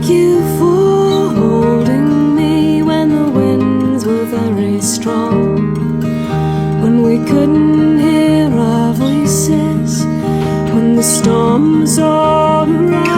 Thank you for holding me when the winds were very strong, when we couldn't hear our voices, when the storms all around